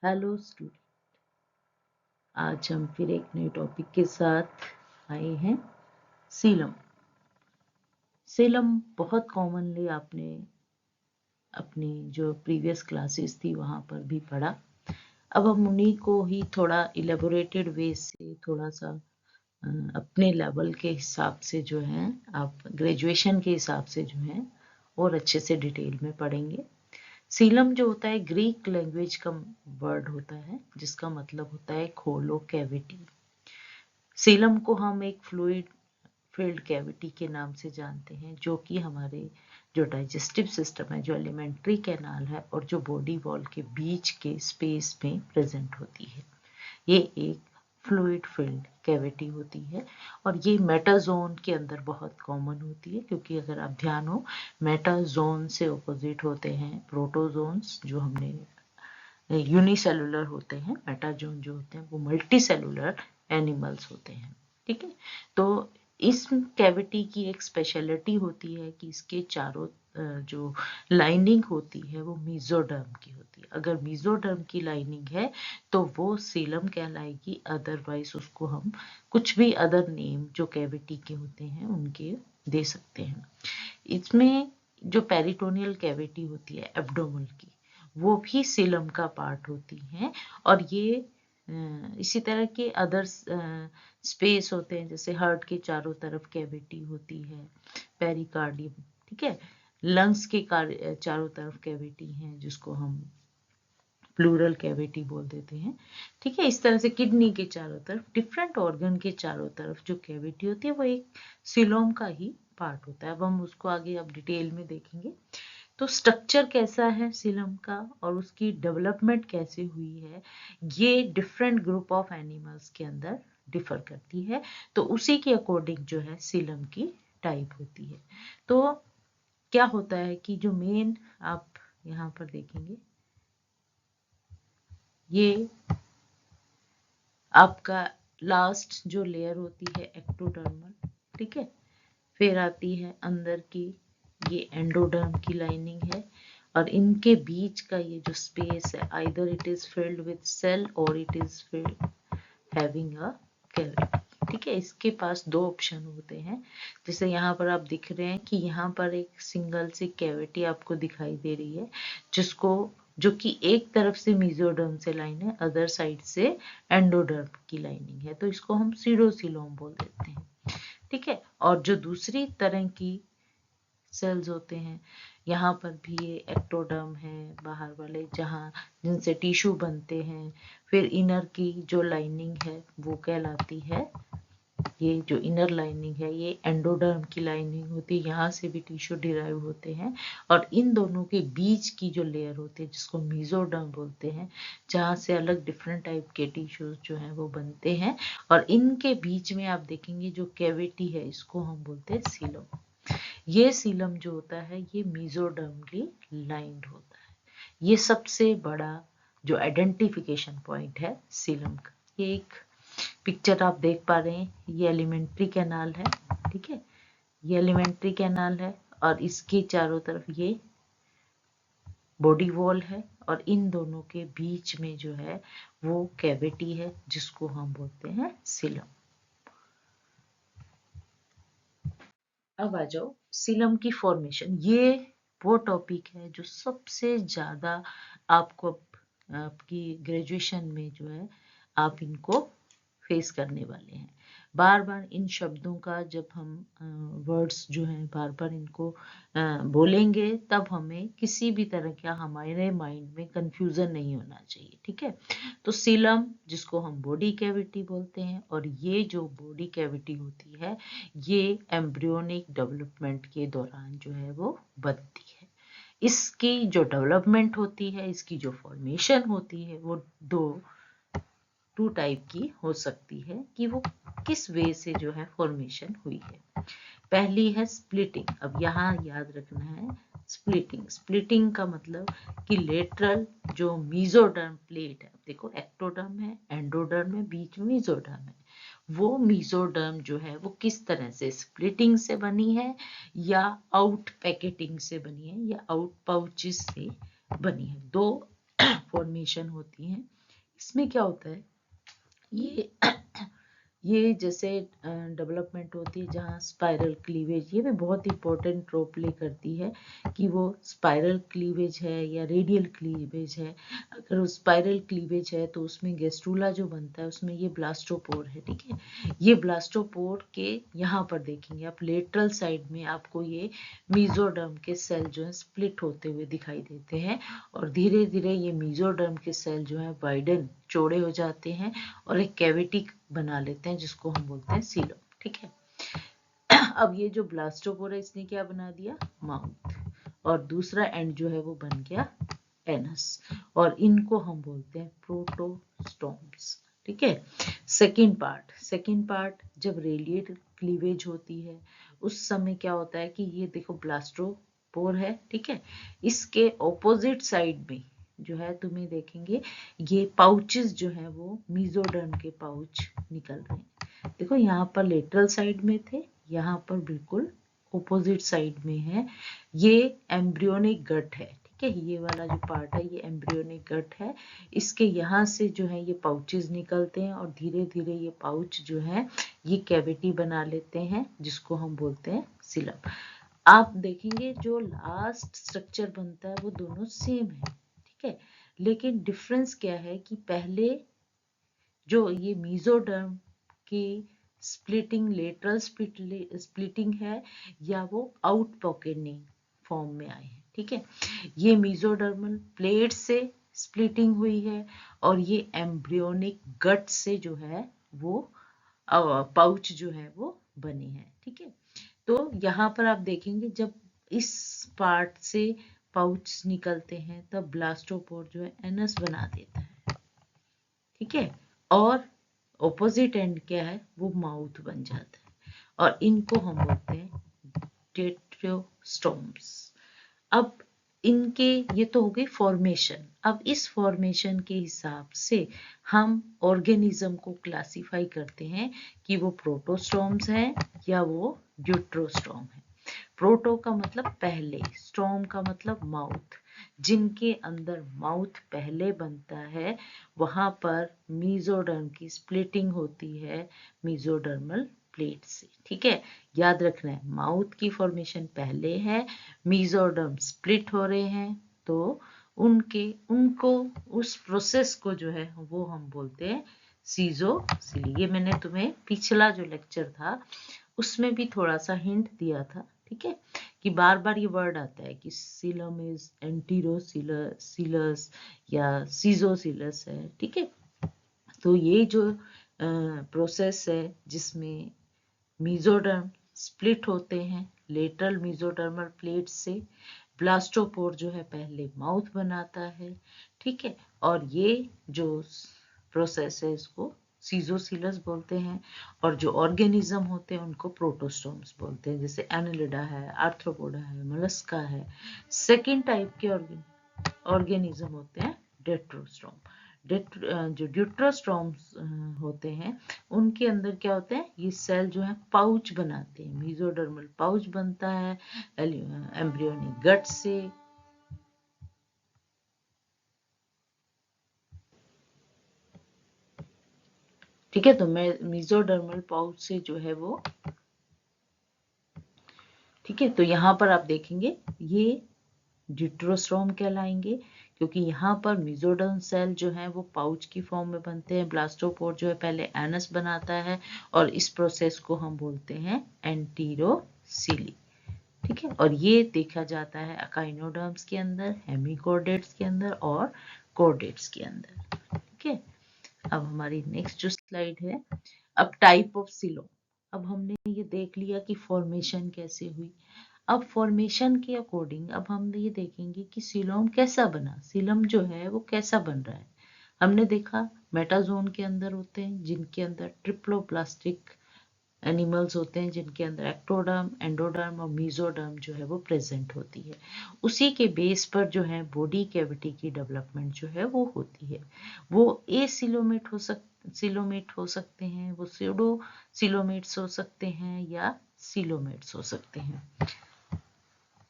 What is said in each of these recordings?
Hello student, आज हम फिर एक नए टॉपिक के साथ आए हैं। सीलम। सीलम बहुत कॉमनली आपने अपनी जो प्रीवियस क्लासेस थी वहाँ पर भी पढ़ा। अब हम उन्हीं को ही थोड़ा इलेबोरेटेड वे से थोड़ा सा अपने लेवल के हिसाब से जो है, आप ग्रेजुएशन के हिसाब से जो है और अच्छे से डिटेल में पढ़ेंगे। सीलम जो होता है ग्रीक लैंग्वेज का वर्ड होता है, जिसका मतलब होता है खोलो, कैविटी। सीलम को हम एक फ्लूइड फिल्ड कैविटी के नाम से जानते हैं, जो कि हमारे जो डाइजेस्टिव सिस्टम है, जो एलिमेंट्री कैनाल है और जो बॉडी वॉल के बीच के स्पेस में प्रेजेंट होती है, ये एक फ्लूइड फिल्ड कैविटी होती है। और ये मेटाजोन के अंदर बहुत कॉमन होती है, क्योंकि अगर आप ध्यान हो, मेटाजोन से ऑपोजिट होते हैं प्रोटोजोन्स, जो हमने यूनिसेलुलर होते हैं। मेटाजोन जो होते हैं वो मल्टी सेलुलर एनिमल्स होते हैं। ठीक है, तो इस कैविटी की एक स्पेशलिटी होती है कि इसके चारों जो लाइनिंग होती है वो मीजोडर्म की होती है। अगर मीजोडर्म की लाइनिंग है तो वो सीलम कहलाएगी, अदरवाइज उसको हम कुछ भी अदर नेम जो कैविटी के होते हैं उनके दे सकते हैं। इसमें जो पेरिटोनियल कैविटी होती है एब्डोमन की, वो भी सीलम का पार्ट होती हैं। और ये इसी तरह के अदर स्पेस होते हैं, जैसे हार्ट के चारों तरफ कैविटी होती है, पेरिकार्डियम। ठीक है, लंग्स के चारों तरफ कैविटी है, जिसको हम प्लूरल कैविटी बोल देते हैं। ठीक है, इस तरह से किडनी के चारों तरफ, डिफरेंट ऑर्गन के चारों तरफ जो कैविटी होती है वो एक सीलोम का ही पार्ट होता है। अब हम उसको आगे अब डिटेल में देखेंगे। तो स्ट्रक्चर कैसा है सीलम का और उसकी डेवलपमेंट कैसे हुई है, ये डिफरेंट ग्रुप ऑफ एनिमल्स के अंदर डिफर करती है। तो उसी के अकॉर्डिंग जो है सीलम की टाइप होती है। तो क्या होता है कि जो मेन आप यहाँ पर देखेंगे, ये आपका लास्ट जो लेयर होती है एक्टोडर्मल। ठीक है, फिर आती है अंदर की ये एंडोडर्म की लाइनिंग है, और इनके बीच का ये जो स्पेस है, either it is filled with cell और it is filled having a cavity. ठीक है, इसके पास दो ऑप्शन होते हैं। जैसे यहाँ पर आप दिख रहे हैं कि यहाँ पर एक सिंगल सी कैविटी आपको दिखाई दे रही है, जिसको जो कि एक तरफ से मीजोडर्म से लाइन है, अदर साइड से एंडोडर्म की लाइनिंग है, तो इसको हम सीडोसीलोम बोल देते हैं। ठीक है, और जो दूसरी तरह की सेल्स होते हैं, यहाँ पर भी ये एक्टोडर्म है बाहर वाले, जहाँ जिनसे टिश्यू बनते हैं। फिर इनर की जो लाइनिंग है वो कहलाती है, ये जो इनर लाइनिंग है ये एंडोडर्म की लाइनिंग होती है, यहाँ से भी टिश्यू डिराइव होते हैं। और इन दोनों के बीच की जो लेयर होती है, जिसको मीजोडर्म बोलते हैं, जहाँ से अलग डिफरेंट टाइप के टिश्यूज जो हैं वो बनते हैं। और इनके बीच में आप देखेंगे जो कैविटी है, इसको हम बोलते हैं सीलम। ये सीलम जो होता है ये मीजोडर्मली लाइंड होता है। ये सबसे बड़ा जो आइडेंटिफिकेशन पॉइंट है सीलम का। ये एक पिक्चर आप देख पा रहे हैं, ये एलिमेंट्री कैनाल है। ठीक है, ये एलिमेंट्री कैनाल है और इसके चारों तरफ ये बॉडी वॉल है, और इन दोनों के बीच में जो है वो कैविटी है, जिसको हम बोलते हैं सीलम। अब आ जाओ सीलम की फॉर्मेशन। ये वो टॉपिक है जो सबसे ज्यादा आपको आपकी ग्रेजुएशन में जो है आप इनको फेस करने वाले हैं। बार बार इन शब्दों का जब हम वर्ड्स जो हैं बार बार इनको बोलेंगे, तब हमें किसी भी तरह का हमारे माइंड में कंफ्यूजन नहीं होना चाहिए। ठीक है, तो सीलम जिसको हम बॉडी कैविटी बोलते हैं, और ये जो बॉडी कैविटी होती है ये एम्ब्रियोनिक डेवलपमेंट के दौरान जो है वो बनती है। इसकी जो डेवलपमेंट होती है, इसकी जो फॉर्मेशन होती है, वो टू टाइप की हो सकती है कि वो किस वे से जो है फॉर्मेशन हुई है। पहली है स्प्लिटिंग। अब यहाँ याद रखना है स्प्लिटिंग। स्प्लिटिंग का मतलब कि लेटरल जो मीजोडर्म प्लेट है, देखो एक्टोडर्म है, एंडोडर्म है, बीच में मीजोडर्म है, वो मीजोडर्म जो है वो किस तरह से स्प्लिटिंग से बनी है, या आउट पैकेटिंग से बनी है, या आउट पाउचेस से बनी है। दो फॉर्मेशन होती हैं। इसमें क्या होता है, ये ये जैसे डेवलपमेंट होती है जहाँ स्पाइरल क्लीवेज, ये भी बहुत इंपॉर्टेंट रोल प्ले करती है कि वो स्पाइरल क्लीवेज है या रेडियल क्लीवेज है। अगर वो स्पाइरल क्लीवेज है तो उसमें गेस्ट्रूला जो बनता है उसमें ये ब्लास्टोपोर है, ठीक है। ये ब्लास्टोपोर के यहाँ पर देखेंगे आप लेटरल साइड में आपको ये मीजोडर्म के सेल जो है स्प्लिट होते हुए दिखाई देते हैं, और धीरे धीरे ये मीजोडर्म के सेल जो है वाइडन चौड़े हो जाते हैं और एक कैविटी बना लेते हैं जिसको हम बोलते हैं सीलम, ठीक है। अब ये जो ब्लास्टोपोर है इसने क्या बना दिया, माउथ, और दूसरा एंड जो है वो बन गया एनस, और इनको हम बोलते हैं प्रोटोस्टोम्स, ठीक है। सेकेंड पार्ट जब रेडियल क्लीवेज होती है उस समय क्या होता है कि ये देखो ब्लास्टोपोर है, ठीक है। इसके ऑपोजिट साइड में जो है तुम्हें देखेंगे ये पाउचेस जो है वो मीजोडर्म के पाउच निकल रहे हैं। देखो यहाँ पर लेटरल साइड में थे, यहाँ पर बिल्कुल ऑपोजिट साइड में है। ये एम्ब्रियोनिक गट है, ठीक है। ये वाला जो पार्ट है ये एम्ब्रियोनिक गट है। इसके यहाँ से जो है ये पाउचेस निकलते हैं और धीरे धीरे ये पाउच जो है ये कैविटी बना लेते हैं जिसको हम बोलते हैं सीलम। आप देखेंगे जो लास्ट स्ट्रक्चर बनता है वो दोनों सेम है, ठीक है। लेकिन डिफरेंस क्या है कि पहले जो ये मीजोडर्म की स्प्लिटिंग लेटरल स्प्लिटिंग है या वो आउट पॉकेटिंग फॉर्म में आए हैं, ठीक है। ये मीजोडर्मल प्लेट से स्प्लिटिंग हुई है और ये एम्ब्रियोनिक गट से जो है वो पाउच जो है वो बने हैं, ठीक है। तो यहाँ पर आप देखेंगे जब इस पार्ट से पाउच निकलते हैं तब ब्लास्टोपोर जो है एनस बना देता है, ठीक है। और ऑपोजिट एंड क्या है वो माउथ बन जाता है और इनको हम बोलते हैं टेट्रोस्टोम्स। अब इनके ये तो हो गई फॉर्मेशन। अब इस फॉर्मेशन के हिसाब से हम ऑर्गेनिज्म को क्लासिफाई करते हैं कि वो प्रोटोस्टोम्स हैं या वो ड्यूट्रोस्टोम है। प्रोटो का मतलब पहले, स्टोम का मतलब माउथ। जिनके अंदर माउथ पहले बनता है वहां पर मीजोडर्म की स्प्लिटिंग होती है मीजोडर्मल प्लेट से, ठीक है। याद रखना है माउथ की फॉर्मेशन पहले है, मीजोडर्म स्प्लिट हो रहे हैं तो उनको उस प्रोसेस को जो है वो हम बोलते हैं सीजोसिली। ये मैंने तुम्हें पिछला जो लेक्चर था उसमें भी थोड़ा सा हिंट दिया था, ठीक है, कि बार बार ये वर्ड आता है कि सीलम इज एंटीरोसीलस या सीजोसिलस है, ठीक है। तो ये जो प्रोसेस है जिसमें मीजोडर्म स्प्लिट होते हैं लेटरल मीजोडर्मल प्लेट से, ब्लास्टोपोर जो है पहले माउथ बनाता है, ठीक है। और ये जो प्रोसेस है इसको सीजोसिलस बोलते हैं, और जो ऑर्गेनिज्म होते हैं उनको प्रोटोस्टोम्स बोलते हैं, जैसे एनालिडा है, आर्थ्रोपोडा है, मोलस्का है। सेकेंड टाइप के ऑर्गेनिज्म होते हैं डेट्रोस्टोम। जो ड्यूट्रोस्टोम्स होते हैं उनके अंदर क्या होते हैं, ये सेल जो है पाउच बनाते हैं, मीजोडर्मल पाउच बनता है एम्ब्रियोनिक गट से। ठीक है, तो मीजोडर्मल पाउच से जो है वो, ठीक है। तो यहाँ पर आप देखेंगे ये ड्यूट्रोस्टोम कहलाएंगे क्योंकि यहाँ पर मीजोडर्म सेल जो है वो पाउच की फॉर्म में बनते हैं। ब्लास्टोपोर जो है पहले एनस बनाता है और इस प्रोसेस को हम बोलते हैं एंटीरोसीली, ठीक है। और ये देखा जाता है अकाइनोडर्म्स के अंदर, हेमिकोर्डेट्स के अंदर और कोर्डेट्स के अंदर, ठीक है। अब हमारी नेक्स्ट जो स्लाइड है, अब टाइप ऑफ सीलोम। अब हमने ये देख लिया कि फॉर्मेशन कैसे हुई। अब फॉर्मेशन के अकॉर्डिंग अब हम ये देखेंगे कि सीलोम कैसा बना, सीलम जो है वो कैसा बन रहा है। हमने देखा मेटाजोन के अंदर होते हैं जिनके अंदर ट्रिप्लोप्लास्टिक एनिमल्स होते हैं, जिनके अंदर एक्टोडर्म, एंडोडर्म और मीजोडर्म जो है वो प्रेजेंट होती है। उसी के बेस पर जो है बॉडी कैविटी की डेवलपमेंट जो है वो होती है। वो एसिलोमेट हो सकते हैं, वो स्यूडो सिलोमेट्स हो सकते हैं या सिलोमेट्स हो सकते हैं,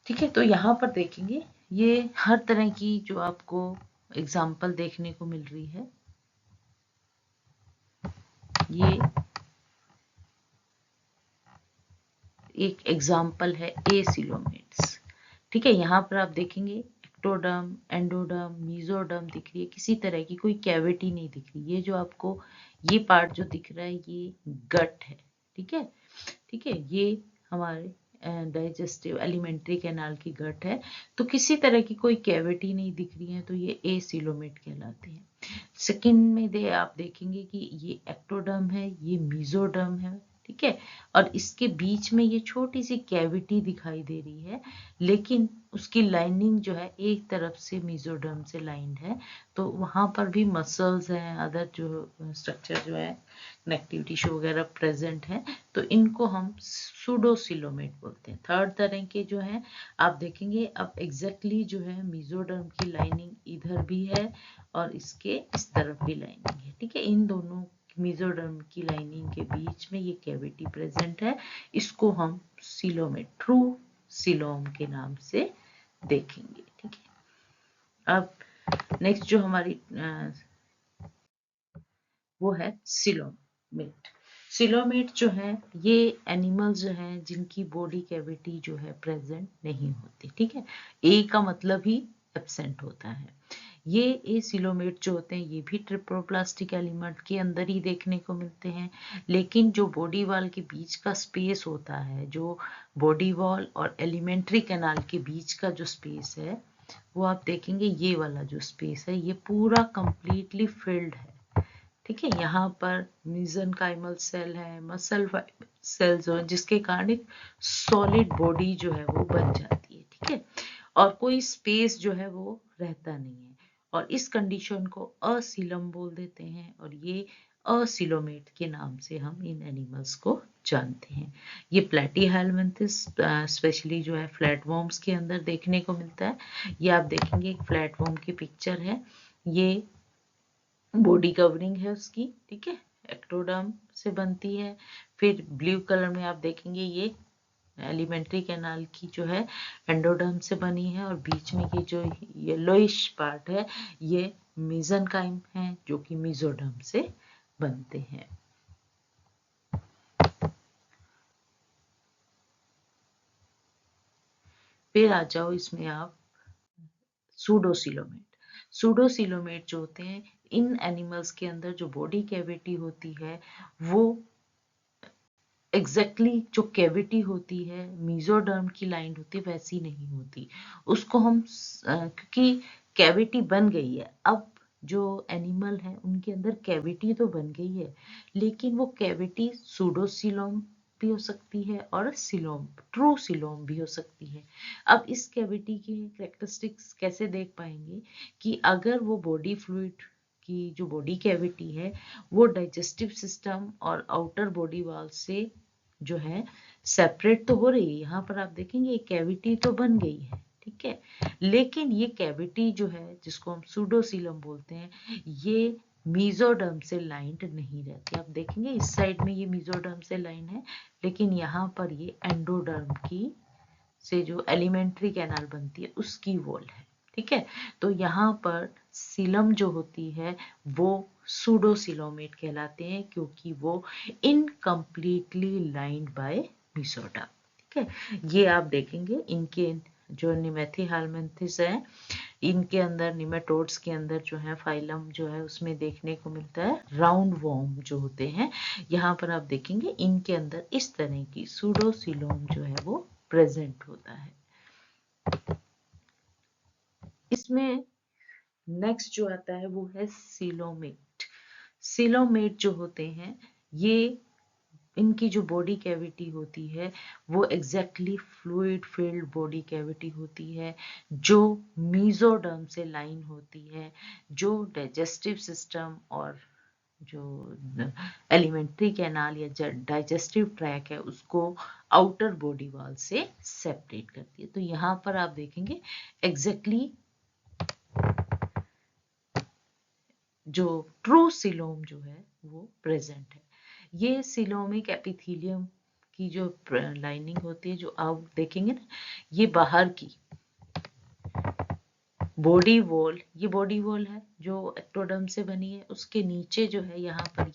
ठीक है। तो यहाँ पर देखेंगे ये हर तरह की जो आपको एग्जाम्पल देखने को मिल रही है, ये एक एग्जाम्पल है एसिलोमेट्स। ठीक है, यहाँ पर आप देखेंगे एक्टोडर्म, एंडोडर्म, मीजोडर्म दिख रही है, किसी तरह की कोई कैविटी नहीं दिख रही। ये जो आपको ये पार्ट जो दिख रहा है ये गट है। ठीक है, ठीक है, ये हमारे डाइजेस्टिव एलिमेंट्री कैनाल की गट है। तो किसी तरह की कोई कैविटी नहीं दिख रही है, तो ये एसिलोमेट कहलाते हैं। सेकंड में दे आप देखेंगे कि ये एक्टोडर्म है, ये मीजोडर्म है। ठीक है, और इसके बीच में ये छोटी सी कैविटी दिखाई दे रही है, लेकिन उसकी लाइनिंग जो है एक तरफ से मीजोडर्म से लाइंड है, तो वहां पर भी मसल्स हैं, अदर जो स्ट्रक्चर जो है कनेक्टिव टिश्यू वगैरह प्रेजेंट है, तो इनको हम सूडोसिलोमेट बोलते हैं। थर्ड तरह के जो है आप देखेंगे अब एग्जैक्टली जो है मीजोडर्म की लाइनिंग इधर भी है और इसके इस तरफ भी लाइनिंग है। ठीक है, इन दोनों मीजोडर्म की लाइनिंग के बीच में ये कैविटी प्रेजेंट है, इसको हम सिलोमेट, ट्रू सिलोम के नाम से देखेंगे। ठीक है, अब नेक्स्ट जो हमारी वो है सिलोमेट। सिलोमेट जो है ये एनिमल्स जो हैं जिनकी बॉडी कैविटी जो है प्रेजेंट नहीं होती। ठीक है, ए का मतलब ही एब्सेंट होता है। ये एसिलोमेट जो होते हैं ये भी ट्रिप्लोप्लास्टिक एलिमेंट के अंदर ही देखने को मिलते हैं, लेकिन जो बॉडी वॉल के बीच का स्पेस होता है, जो बॉडी वॉल और एलिमेंट्री कैनाल के बीच का जो स्पेस है, वो आप देखेंगे ये वाला जो स्पेस है ये पूरा कंप्लीटली फिल्ड है। ठीक है, यहाँ पर मीसेनकाइमल सेल है, मसल सेल्स हो, जिसके कारण एक सॉलिड बॉडी जो है वो बन जाती है। ठीक है, और कोई स्पेस जो है वो रहता नहीं है, और इस कंडीशन को असिलम बोल देते हैं, और ये असिलोमेट के नाम से हम इन एनिमल्स को जानते हैं। ये प्लेटीहेलमिन्थस स्पेशली जो है फ्लैटवर्म्स के अंदर देखने को मिलता है। ये आप देखेंगे एक फ्लैटवर्म की पिक्चर है, ये बॉडी कवरिंग है उसकी। ठीक है, एक्टोडर्म से बनती है। फिर ब्लू कलर में आप देखेंगे ये एलिमेंट्री कैनाल की जो है एंडोडर्म से बनी है, और बीच में ये जो येलोइश पार्ट है ये मेसेनकाइम है जो कि मीजोडर्म से बनते हैं। फिर आ जाओ इसमें आप सूडोसिलोमेट। सूडोसिलोमेट जो होते हैं इन एनिमल्स के अंदर जो बॉडी कैविटी होती है वो एग्जैक्टली जो कैविटी होती है मीजोडर्म की लाइन होती है वैसी नहीं होती। उसको हम क्योंकि कैविटी बन गई है, अब जो एनिमल है उनके अंदर कैविटी तो बन गई है, लेकिन वो कैविटी सूडोसिलोम भी हो सकती है और सिलोम, ट्रू सिलोम भी हो सकती है। अब इस कैविटी की कैरेक्टरिस्टिक्स कैसे देख पाएंगे कि अगर वो बॉडी फ्लूइड की जो बॉडी कैविटी है वो डाइजेस्टिव सिस्टम और आउटर बॉडी वॉल से जो है सेपरेट तो हो रही है, यहाँ पर आप देखेंगे ये कैविटी तो बन गई है। ठीक है, लेकिन ये कैविटी जो है जिसको हम सूडोसिलम बोलते हैं ये मीजोडर्म से लाइंड नहीं रहती। आप देखेंगे इस साइड में ये मीजोडर्म से लाइन है, लेकिन यहाँ पर ये एंडोडर्म की से जो एलिमेंट्री कैनाल बनती है उसकी वॉल है। ठीक है, तो यहाँ पर सिलम जो होती है वो सूडोसिलोमेट कहलाते हैं क्योंकि वो इनकम्प्लीटली लाइंड बाय मीसोडर्म। ठीक है, ये आप देखेंगे इनके जो निमेथीहालमिन्थिस है इनके अंदर निमेटोड्स के अंदर जो है फाइलम जो है उसमें देखने को मिलता है राउंड वॉर्म जो होते हैं। यहाँ पर आप देखेंगे इनके अंदर इस तरह की सूडोसिलोम जो है वो प्रेजेंट होता है। इसमें नेक्स्ट जो आता है वो है सिलोमेट। सिलोमेट जो होते हैं ये इनकी जो बॉडी कैविटी होती है वो exactly fluid filled body cavity होती है जो मीजोडर्म से लाइन होती है, जो डाइजेस्टिव सिस्टम और जो एलिमेंट्री कैनाल या डाइजेस्टिव ट्रैक है उसको आउटर बॉडी वॉल से सेपरेट करती है। तो यहाँ पर आप देखेंगे एग्जैक्टली जो ट्रू सिलोम जो है वो प्रेजेंट है। ये सिलोमिक एपिथेलियम की जो लाइनिंग होती है जो आप देखेंगे ना ये बाहर की बॉडी वॉल, ये बॉडी वॉल है जो एक्टोडर्म से बनी है, उसके नीचे जो है यहाँ पर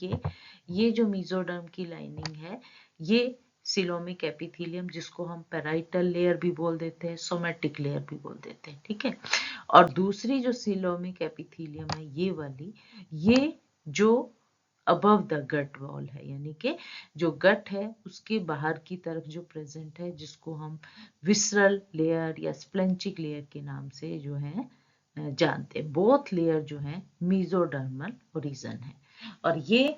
ये जो मेसोडर्म की लाइनिंग है, ये सिलोमिक एपिथेलियम, जिसको हम पेराइटल लेयर भी बोल देते हैं, सोमेटिक लेयर भी बोल देते हैं, ठीक है। और दूसरी जो सिलोमिक एपिथेलियम है ये वाली, ये जो अबव द गट वॉल है, यानी कि जो गट है उसके बाहर की तरफ जो प्रेजेंट है, जिसको हम विसरल लेयर या स्प्लेंचिक लेयर के नाम से जो है जानते हैं। बोथ लेयर जो है मेसोडर्मल ओरिजिन है, और ये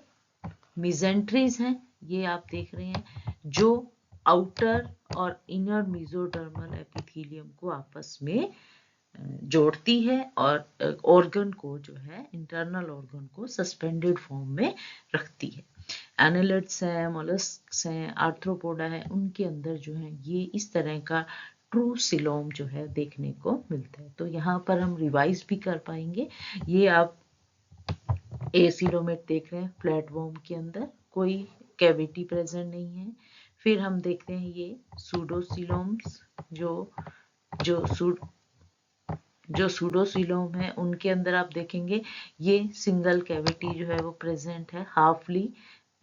मेसेंट्रीज हैं, ये आप देख रहे हैं, जो आउटर और इनर मेसोडर्मल एपिथेलियम को आपस में जोड़ती है और ऑर्गन को जो है, इंटरनल ऑर्गन को सस्पेंडेड फॉर्म में रखती है। एनालिड्स हैं, मोलस्क्स हैं, आर्थ्रोपोडा है, उनके अंदर जो है ये इस तरह का ट्रू सिलोम जो है देखने को मिलता है। तो यहाँ पर हम रिवाइज भी कर पाएंगे। ये आप एसिलोमेट देख रहे हैं, फ्लैटवर्म के अंदर कोई कैविटी प्रेजेंट नहीं है। फिर हम देखते हैं ये सूडोसिलोम्स, जो सूडोसिलोम है उनके अंदर आप देखेंगे ये सिंगल कैविटी जो है वो प्रेजेंट है, हाफली,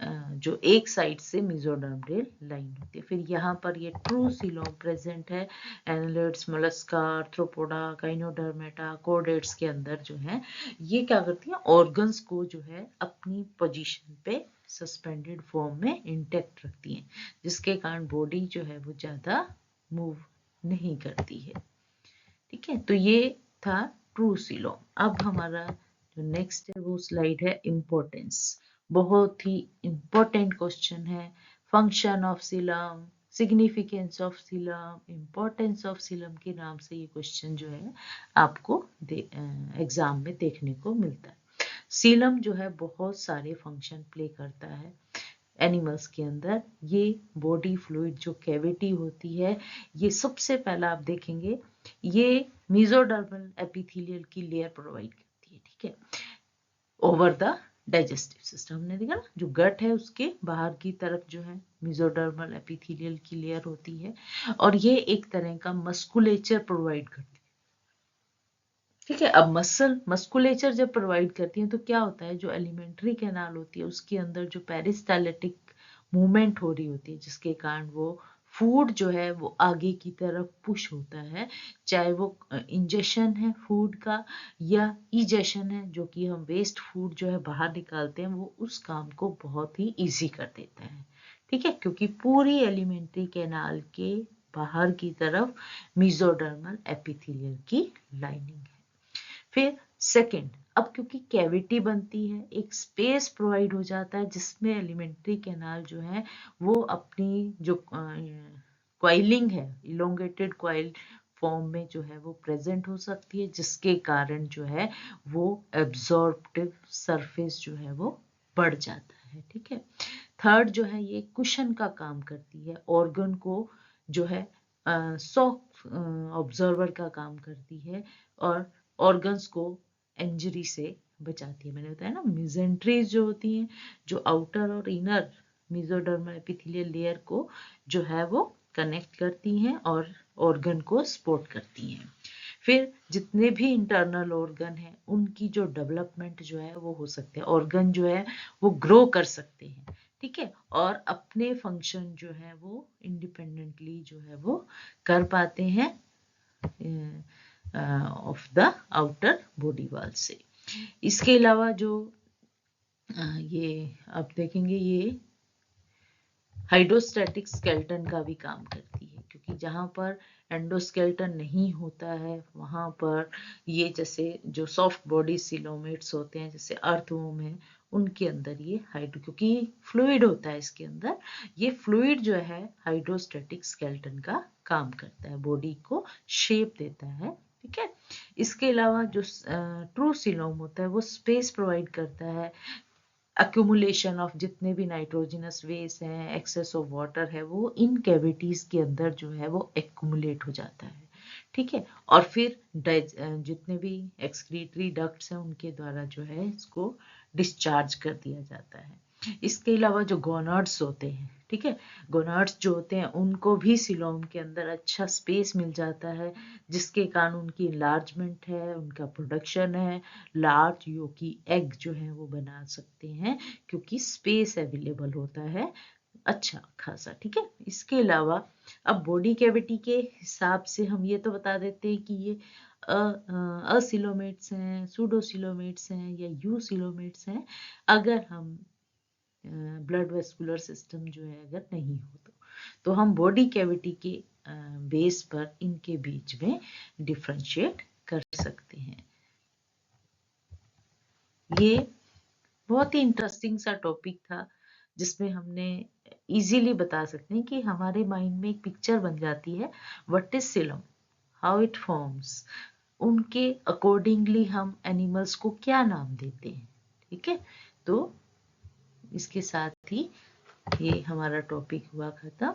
जो एक साइड से मेसोडर्मल लाइन होती है। फिर यहाँ पर ये ट्रू सिलोम प्रेजेंट है, एनालिड्स, मोलस्का, आर्थ्रोपोडा, गाइनोडर्मेटा, कोडेट्स के अंदर जो है ये क्या करती है, ऑर्गन्स को जो है अपनी पोजीशन पे सस्पेंडेड फॉर्म में इंटैक्ट रखती हैं, जिसके कारण बॉडी जो है वो ज्यादा मूव नहीं करती है, ठीक है। तो ये था ट्रू सिलोम। अब हमारा जो नेक्स्ट है वो स्लाइड है इम्पोर्टेंस। बहुत ही इम्पोर्टेंट क्वेश्चन है। Function of coelom, significance of coelom, importance of coelom के नाम से ये क्वेश्चन जो है आपको एग्जाम में देखने को मिलता है। सीलम जो है बहुत सारे फंक्शन प्ले करता है एनिमल्स के अंदर। ये बॉडी फ्लूइड जो कैविटी होती है, ये सबसे पहला आप देखेंगे ये मेसोडर्मल एपिथेलियल की लेयर प्रोवाइड करती है, ठीक है, ओवर द डाइजेस्टिव सिस्टम। हमने देखा ना, जो गट है उसके बाहर की तरफ जो है मेसोडर्मल एपिथेलियल की लेयर होती है, और ये एक तरह का मस्कुलेचर प्रोवाइड करती है, ठीक है। अब मस्कुलेचर जब प्रोवाइड करती है तो क्या होता है, जो एलिमेंट्री कैनाल होती है उसके अंदर जो पेरिस्टाल्टिक मूवमेंट हो रही होती है, जिसके कारण वो फूड जो है वो आगे की तरफ पुश होता है, चाहे वो इंजेशन है फूड का या इजेशन है, जो कि हम वेस्ट फूड जो है बाहर निकालते हैं, वो उस काम को बहुत ही इजी कर देता है, ठीक है, क्योंकि पूरी एलिमेंट्री कैनाल के बाहर की तरफ मेसोडर्मल एपिथेलियल की लाइनिंग है। फिर सेकंड, अब क्योंकि कैविटी बनती है, एक स्पेस प्रोवाइड हो जाता है जिसमें एलिमेंट्री कैनाल जो है वो अपनी जो क्वाइलिंग है, इलोंगेटेड क्वाइल फॉर्म में जो है वो प्रेजेंट हो सकती है, जिसके कारण जो है वो एब्जॉर्प्टिव सरफेस जो है वो बढ़ जाता है, ठीक है। थर्ड जो है ये कुशन का काम करती है, ऑर्गन को जो है सॉफ्ट ऑब्जर्वर का काम करती है और ऑर्गन्स को इंजरी से बचाती है। मैंने बताया ना, मेसेंट्रीज जो होती हैं, जो आउटर और इनर मेसोडर्मल एपिथेलियल लेयर को जो है वो कनेक्ट करती हैं और ऑर्गन को सपोर्ट करती हैं। फिर जितने भी इंटरनल ऑर्गन हैं उनकी जो डेवलपमेंट जो है वो हो सकते हैं, ऑर्गन जो है वो ग्रो कर सकते हैं, ठीक है, और अपने फंक्शन जो है वो इंडिपेंडेंटली जो है वो कर पाते हैं of the outer body wall से। इसके अलावा जो ये आप देखेंगे ये हाइड्रोस्टैटिक स्केलेटन का भी काम करती है, क्योंकि जहां पर एंडोस्केलेटन नहीं होता है वहां पर ये जैसे जो सॉफ्ट बॉडी सिलोमेट्स होते हैं, जैसे अर्थवॉर्म है, उनके अंदर ये क्योंकि फ्लूइड होता है इसके अंदर, ये फ्लूइड जो है हाइड्रोस्टैटिक स्केलेटन का काम करता है, बॉडी को शेप देता है, ठीक है। इसके अलावा जो ट्रू सिलोम होता है वो स्पेस प्रोवाइड करता है, अक्यूमुलेशन ऑफ जितने भी नाइट्रोजनस वेस्ट हैं, एक्सेस ऑफ वाटर है, वो इन कैविटीज के अंदर जो है वो एक्यूमुलेट हो जाता है, ठीक है, और फिर जितने भी एक्सक्रीटरी डक्ट्स हैं उनके द्वारा जो है इसको डिस्चार्ज कर दिया जाता है। इसके अलावा जो गोनाड्स होते हैं, ठीक है, गोनाड्स जो होते हैं उनको भी सीलोम के अंदर अच्छा स्पेस मिल जाता है, जिसके कारण उनकी इनलार्जमेंट है, उनका प्रोडक्शन है, लार्ज योकी एग जो है वो बना सकते हैं, क्योंकि स्पेस अवेलेबल होता है अच्छा खासा, ठीक है। इसके अलावा अब बॉडी कैविटी के हिसाब से हम ये तो बता देते हैं कि ये असिलोमेट्स हैं, सूडोसिलोमेट्स हैं या यूसिलोमेट्स हैं, अगर हम ब्लड वेस्कुलर सिस्टम जो है अगर नहीं हो तो हम बॉडी कैविटी के बेस पर इनके बीच में डिफ्रेंशिएट कर सकते हैं। ये बहुत ही इंटरेस्टिंग सा टॉपिक था, जिसमें हमने इजीली बता सकते हैं कि हमारे माइंड में एक पिक्चर बन जाती है, what is coelom, how it forms, उनके अकॉर्डिंगली हम एनिमल्स को क्या नाम देते हैं, ठीक है। तो इसके साथ ही ये हमारा टॉपिक हुआ खत्म।